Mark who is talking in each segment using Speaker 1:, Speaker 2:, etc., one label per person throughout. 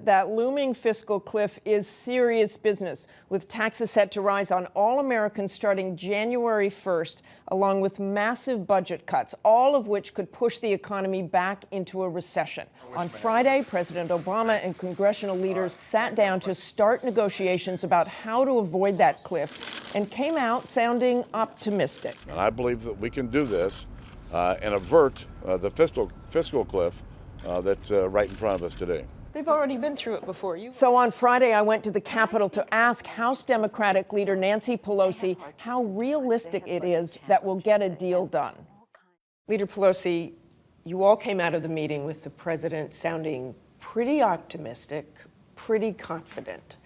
Speaker 1: That looming fiscal cliff is serious business, with taxes set to rise on all Americans starting January 1st, along with massive budget cuts, all of which could push the economy back into a recession. On Friday, President Obama and congressional leaders sat down to start negotiations about how to avoid that cliff and came out sounding optimistic.
Speaker 2: And I believe that we can do this and avert the fiscal cliff that's right in front of us today.
Speaker 3: They've already been through it before.
Speaker 1: So on Friday, I went to the Capitol to ask House Democratic leader Nancy Pelosi how realistic it is that we'll get a deal done. Leader Pelosi, you all came out of the meeting with the president sounding pretty optimistic, pretty confident.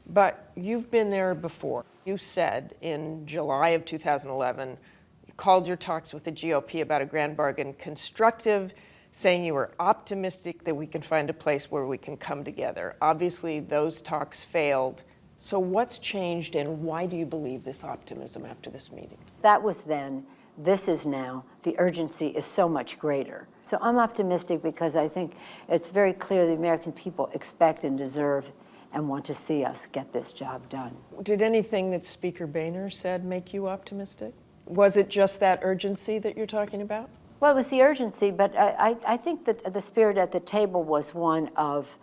Speaker 1: But you've been there before. You said in July of 2011, you called your talks with the GOP about a grand bargain constructive, saying you were optimistic that we can find a place where we can come together. Obviously, those talks failed. So what's changed, and why do you believe this optimism after this meeting?
Speaker 4: That was then. This is now. The urgency is so much greater. So I'm optimistic because I think it's very clear the American people expect and deserve and want to see us get this job done. Did
Speaker 1: anything that Speaker Boehner said make you optimistic? Was it just that urgency that you're talking about?
Speaker 4: Well, it was the urgency, but I think that the spirit at the table was one of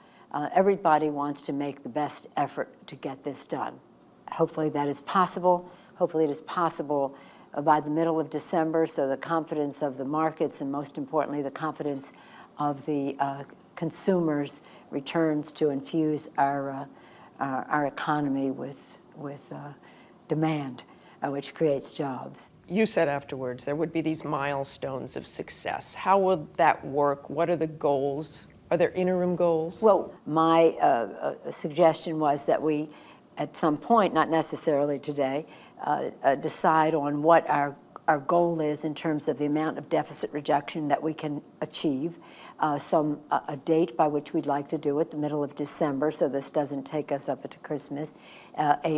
Speaker 4: everybody wants to make the best effort to get this done. Hopefully that is possible. Hopefully it is possible by the middle of December, so the confidence of the markets and most importantly the confidence of the consumers returns to infuse our economy with demand, which creates jobs.
Speaker 1: You said afterwards there would be these milestones of success. How will that work? What are the goals? Are there interim goals?
Speaker 4: Well, my suggestion was that we, at some point, not necessarily today, decide on what our goal is in terms of the amount of deficit reduction that we can achieve, a date by which we'd like to do it, the middle of December, so this doesn't take us up to Christmas,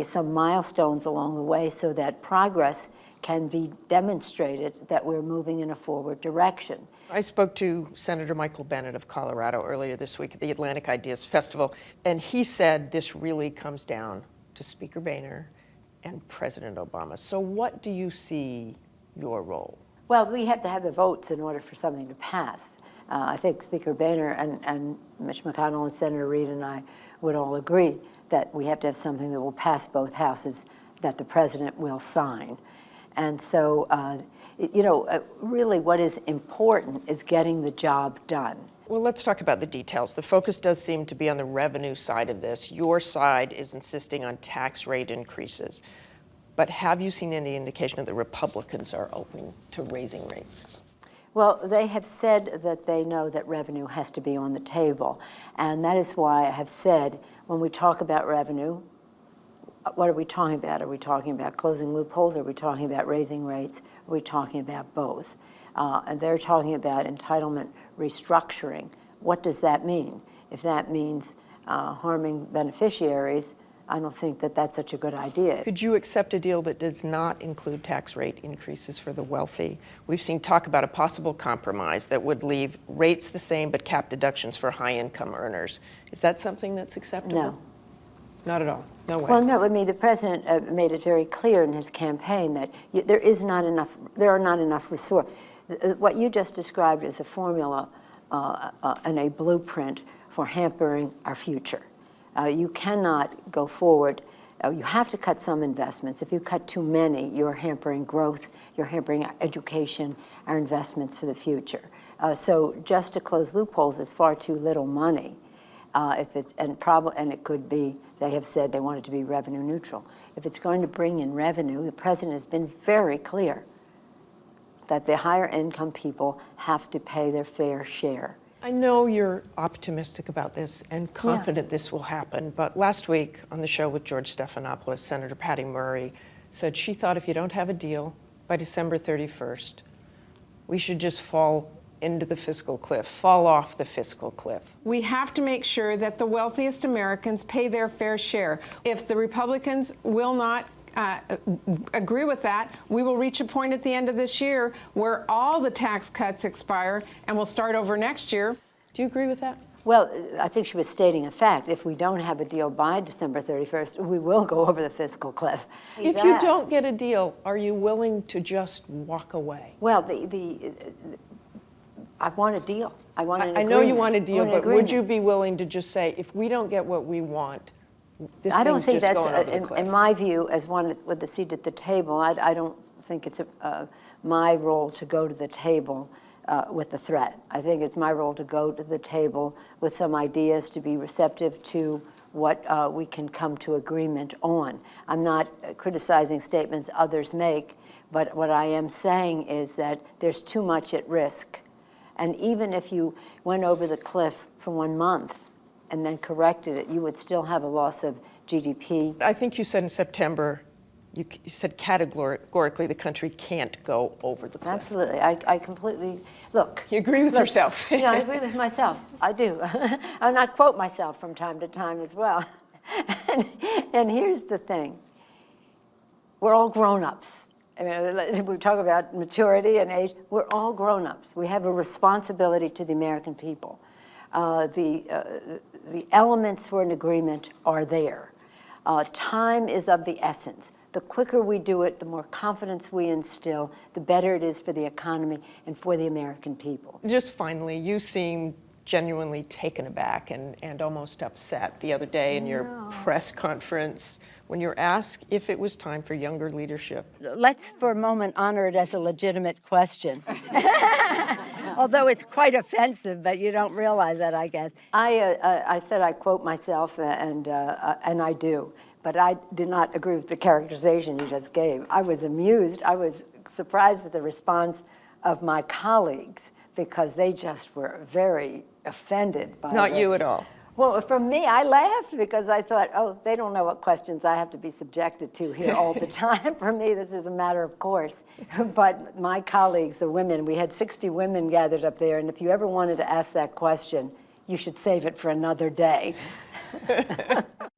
Speaker 4: some milestones along the way so that progress can be demonstrated that we're moving in a forward direction.
Speaker 1: I spoke to Senator Michael Bennet of Colorado earlier this week at the Atlantic Ideas Festival, and he said this really comes down to Speaker Boehner and President Obama. So what do you see your role?
Speaker 4: Well, we have to have the votes in order for something to pass. I think Speaker Boehner and Mitch McConnell and Senator Reid and I would all agree that we have to have something that will pass both houses that the president will sign. And so, really what is important is getting the job done.
Speaker 1: Well, let's talk about the details. The focus does seem to be on the revenue side of this. Your side is insisting on tax rate increases. But have you seen any indication that the Republicans are open to raising rates?
Speaker 4: Well, they have said that they know that revenue has to be on the table. And that is why I have said when we talk about revenue, what are we talking about? Are we talking about closing loopholes? Are we talking about raising rates? Are we talking about both? And they're talking about entitlement restructuring. What does that mean? If that means harming beneficiaries, I don't think that that's such a good idea.
Speaker 1: Could you accept a deal that does not include tax rate increases for the wealthy? We've seen talk about a possible compromise that would leave rates the same but cap deductions for high-income earners. Is that something that's acceptable?
Speaker 4: No.
Speaker 1: Not at all? No way?
Speaker 4: Well, no. I mean, the president made it very clear in his campaign that there are not enough resources. What you just described is a formula and a blueprint for hampering our future. You cannot go forward. You have to cut some investments. If you cut too many, you're hampering growth, you're hampering our education, our investments for the future. So just to close loopholes is far too little money. And it could be, they have said they want it to be revenue neutral. If it's going to bring in revenue, the president has been very clear that the higher income people have to pay their fair share.
Speaker 1: I know you're optimistic about this and confident this will happen, but last week on the show with George Stephanopoulos, Senator Patty Murray said she thought if you don't have a deal by December 31st, we should just fall into the fiscal cliff, fall off the fiscal cliff.
Speaker 5: We have to make sure that the wealthiest Americans pay their fair share. If the Republicans will not agree with that, we will reach a point at the end of this year where all the tax cuts expire and we'll start over next year.
Speaker 1: Do you agree with that?
Speaker 4: Well, I think she was stating a fact. If we don't have a deal by December 31st, we will go over the fiscal cliff.
Speaker 1: If you don't get a deal, are you willing to just walk away?
Speaker 4: Well, I want a deal. I want an agreement.
Speaker 1: I know you want a deal,
Speaker 4: I want an
Speaker 1: but would
Speaker 4: agreement.
Speaker 1: you be willing to just say, if we don't get what we want, this
Speaker 4: I don't
Speaker 1: thing's
Speaker 4: think
Speaker 1: just
Speaker 4: that's,
Speaker 1: going over the cliff?
Speaker 4: in my view, as one with the seat at the table, I don't think it's my role to go to the table with the threat. I think it's my role to go to the table with some ideas, to be receptive to what we can come to agreement on. I'm not criticizing statements others make, but what I am saying is that there's too much at risk. And even if you went over the cliff for 1 month and then corrected it, you would still have a loss of GDP.
Speaker 1: I think you said in September, you said categorically the country can't go over the cliff.
Speaker 4: Absolutely. I completely, look.
Speaker 1: You agree with yourself.
Speaker 4: Yeah, I agree with myself. I do. And I quote myself from time to time as well. And here's the thing. We're all grown-ups. I mean, we talk about maturity and age. We're all grown-ups. We have a responsibility to the American people. The elements for an agreement are there. Time is of the essence. The quicker we do it, the more confidence we instill, the better it is for the economy and for the American people.
Speaker 1: Just finally, you seem genuinely taken aback and almost upset the other day in your press conference when you were asked if it was time for younger leadership.
Speaker 6: Let's for a moment honor it as a legitimate question. Although it's quite offensive, but you don't realize that, I guess.
Speaker 4: I said I quote myself, and I do, but I did not agree with the characterization you just gave. I was amused. I was surprised at the response of my colleagues because they just were very offended by
Speaker 1: Not you at all.
Speaker 4: Well, for me, I laughed because I thought, oh, they don't know what questions I have to be subjected to here all the time. For me, this is a matter of course. But my colleagues, the women, we had 60 women gathered up there, and if you ever wanted to ask that question, you should save it for another day.